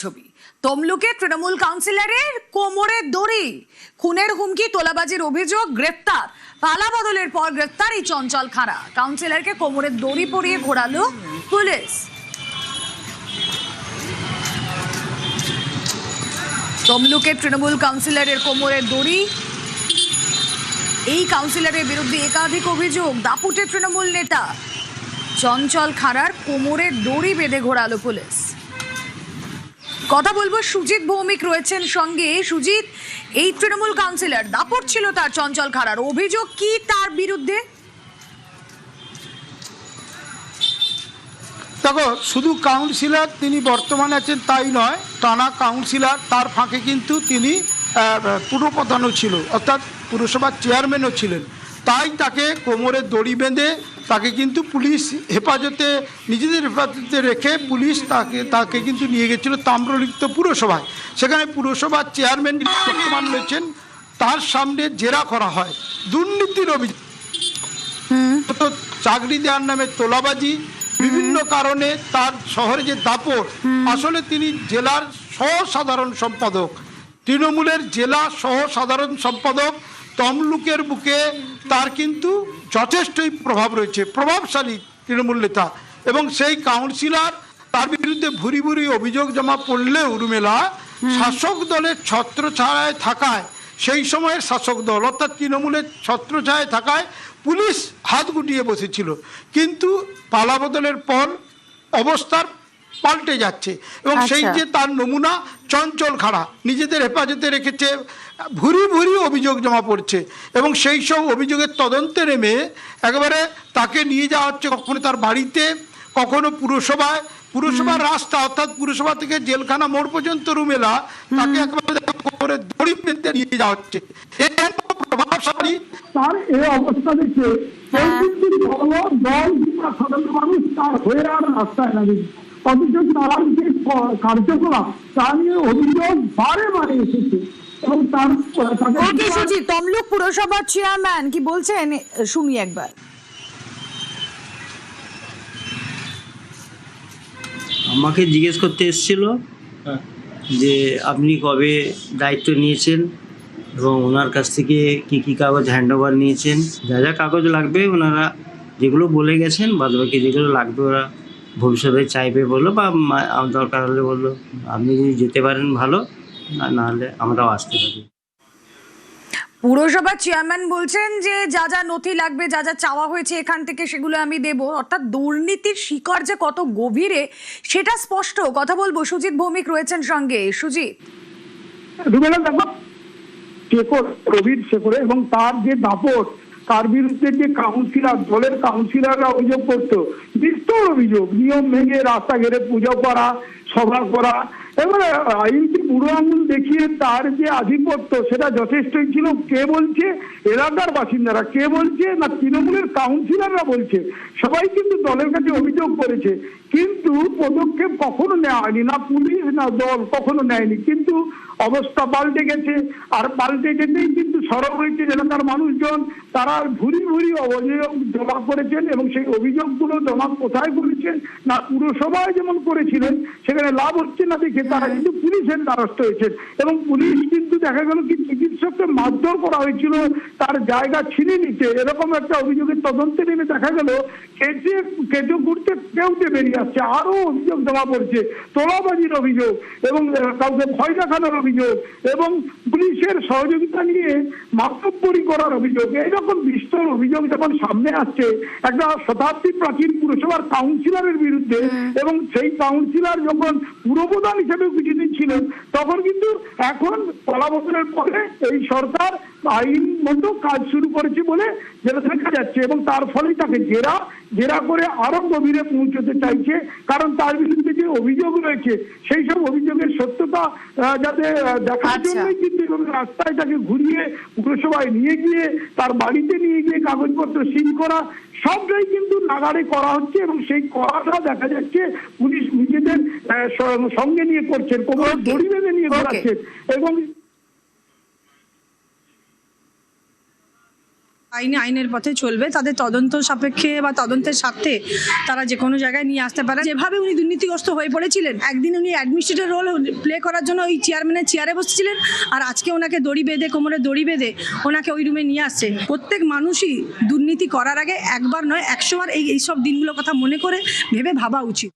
ছবি তমলুকে তৃণমূল কাউন্সিলরের কোমরে দড়ি, খুনের হুমকি, তোলাবাজির অভিযোগ, গ্রেফতার। পালা বদলের পর গ্রেফতার এই চঞ্চল খাঁড়া কাউন্সিলরকে কোমরে দড়ি পরিয়ে ঘোরালো পুলিশ। তমলুকে তৃণমূল কাউন্সিলরের কোমরে দড়ি, এই কাউন্সিলরের বিরুদ্ধে একাধিক অভিযোগ। দাপুটে তৃণমূল নেতা চঞ্চল খাঁড়ার কোমরে দড়ি বেঁধে ঘোরালো পুলিশ। কথা বলবো, সুজিত ভৌমিক রয়েছেন সঙ্গে। সুজিত, এই তৃণমূল কাউন্সিলর দাপট ছিল তার চঞ্চল খাঁড়ার, অভিযোগ কি তার বিরুদ্ধে? দেখো, শুধু কাউন্সিলর তিনি বর্তমানে আছেন তাই নয়, টানা কাউন্সিলর, তার ফাঁকে কিন্তু তিনি পুরপ্রধানও ছিল, অর্থাৎ পুরসভার চেয়ারম্যানও ছিলেন। তাই তাকে কোমরে দড়ি বেঁধে তাকে কিন্তু পুলিশ হেফাজতে, নিজেদের হেফাজতে রেখে পুলিশ তাকে কিন্তু নিয়ে গেছিল তাম্রলিপ্ত পুরসভায়। সেখানে পুরসভার চেয়ারম্যান বর্তমান রয়েছেন, তার সামনে জেরা করা হয় দুর্নীতির অভিযোগ, চাকরি দেওয়ার নামে তোলাবাজি, বিভিন্ন কারণে তার শহরে যে দাপট। আসলে তিনি জেলার সহ সাধারণ সম্পাদক, তৃণমূলের জেলা সহ সাধারণ সম্পাদক। তমলুকের বুকে তার কিন্তু যথেষ্টই প্রভাব রয়েছে, প্রভাবশালী তৃণমূল নেতা। এবং সেই কাউন্সিলর, তার বিরুদ্ধে ভুরি ভুরি অভিযোগ জমা পড়লেও উর্মিলা, শাসক দলের ছত্রছায়ায় থাকায়, সেই সময়ের শাসক দল অর্থাৎ তৃণমূলের ছত্রছায়ায় থাকায় পুলিশ হাত গুটিয়ে বসেছিল। কিন্তু পালাবদলের পর অবস্থার পাল্টে যাচ্ছে এবং সেই যে তার নমুনা চঞ্চল খাঁড়া, নিজেদের হেফাজতে রেখেছে, ভুরি ভুরি অভিযোগ জমা পড়ছে এবং সেই সব অভিযোগের তদন্তে নেমে একেবারে তাকে নিয়ে যাওয়া হচ্ছে কখনো তার বাড়িতে, কখনো পুরসভার রাস্তা অর্থাৎ পুরসভা থেকে জেলখানা মোড় পর্যন্ত রুমেলা তাকে একেবারে দড়ি বেঁধে নিয়ে যাওয়া হচ্ছে। প্রভাবশালী তার এই অবস্থা দেখে দল কিংবা সাধারণ মানুষ তার হয়ে আর রাস্তায় নামে, অথচ তার যে কার্যকলাপ তা নিয়ে অভিযোগ বারে বারে এসেছে। এবং তার তমলুক পুরসভার চেয়ারম্যান কি বলছেন শুনি একবার। আমাকে জিজ্ঞেস করতে এসেছিল যে আপনি কবে দায়িত্ব নিয়েছেন এবং ওনার কাছ থেকে কি কি কাগজ হ্যান্ডওভার নিয়েছেন, যা যা কাগজ লাগবে ওনারা যেগুলো বলে গেছেন, বাদবাকি যেগুলো লাগবে ওরা ভবিষ্যতে চাইবে বললো, বা দরকার হলে বললো আপনি যদি যেতে পারেন ভালো, আর নাহলে আমরাও আসতে পারি। পুরসভার চেয়ারম্যান বলছেন যে যা যা নথি লাগবে, যা যা চাওয়া হয়েছে এখান থেকে সেগুলো আমি দেব। অর্থাৎ দুর্নীতির শিকড় যে কত গভীরে সেটা স্পষ্ট। কথা বলবো, সুজিত ভৌমিক রয়েছেন সঙ্গে। সুজিত, প্রবীর শেখরে এবং তার যে দাপট, তার বিরুদ্ধে যে কাউন্সিলর, দলের কাউন্সিলররা অভিযোগ করতো, বিস্তর অভিযোগ, নিয়ম ভেঙে রাস্তা ঘেরে পুজো করা, সভা করা, এবারে আইনটি বুড়ো আঙুল দেখিয়ে তার যে আধিপত্য সেটা যথেষ্টই ছিল। কে বলছে? এলাকার বাসিন্দারা। কে বলছে? না তৃণমূলের কাউন্সিলররা বলছে। সবাই কিন্তু দলের কাছে অভিযোগ করেছে, কিন্তু পদক্ষেপ কখনো নেওয়া হয়নি, না পুলিশ না দল কখনো নেয়নি। কিন্তু অবস্থা পাল্টে গেছে, আর পাল্টে গেছেই কিন্তু সরব হয়েছে এলাকার মানুষজন। তারা ভুরি ভুরি অভিযোগ জমা করেছেন এবং সেই অভিযোগগুলো জমা কোথায় করেছেন? না পুরসভায় যেমন করেছিলেন, সেখানে লাভ হচ্ছে না দেখে তারা কিন্তু পুলিশের দ্বারস্থ হয়েছেন। এবং পুলিশ কিন্তু দেখা গেল কি চিকিৎসককে মারধর করা হয়েছিল তার জায়গা ছিনে নিতে, এরকম একটা অভিযোগের তদন্তে নেমে দেখা গেল কেটে ঘুরতে কেউতে বেরিয়ে আসছে। আরো অভিযোগ জমা পড়ছে, তোলাবাজির অভিযোগ এবং কাউকে ভয় দেখানোর অভিযোগ এবং পুলিশের সহযোগিতা নিয়ে মাতব্বরি করার অভিযোগ। এইরকম বিস্তর অভিযোগ যখন সামনে আসছে একটা শতাব্দী প্রাচীন পুরসভার কাউন্সিলরের বিরুদ্ধে, এবং সেই কাউন্সিলর যখন পুরপ্রধান হিসেবে কিছুদিন ছিলেন, তখন কিন্তু এখন পালাবদলের পরে এই সরকার আইন মতো কাজ শুরু করেছে বলে যেটা দেখা যাচ্ছে। এবং তার ফলেই তাকে জেরা করে আরো গভীরে পৌঁছতে চাইছে, কারণ তার বিরুদ্ধে যে অভিযোগ রয়েছে সেই সব অভিযোগের সত্যতা যাতে দেখার জন্যই কিন্তু রাস্তায় তাকে ঘুরিয়ে পুরসভায় নিয়ে গিয়ে তার বাড়িতে নিয়ে গিয়ে কাগজপত্র সিল করা, সবটাই কিন্তু নাগাড়ে করা হচ্ছে। এবং সেই করাটা দেখা যাচ্ছে পুলিশ নিজেদের সঙ্গে নিয়ে করছেন, কোমরে দড়ি বেঁধে নিয়ে ঘোরাচ্ছেন। এবং আইনের পথে চলবে, তাদের তদন্ত সাপেক্ষে বা তদন্তের স্বার্থে তারা যে কোনো জায়গায় নিয়ে আসতে পারে। যেভাবে উনি দুর্নীতিগ্রস্ত হয়ে পড়েছিলেন, একদিন উনি অ্যাডমিনিস্ট্রেটর রোল প্লে করার জন্য ওই চেয়ারম্যানের চেয়ারে বসেছিলেন, আর আজকে ওনাকে দড়ি বেঁধে, কোমরে দড়ি বেঁধে ওনাকে ওই রুমে নিয়ে আসছে। প্রত্যেক মানুষই দুর্নীতি করার আগে একবার নয় 100 বার এইসব দিনগুলোর কথা মনে করে ভেবে ভাবা উচিত।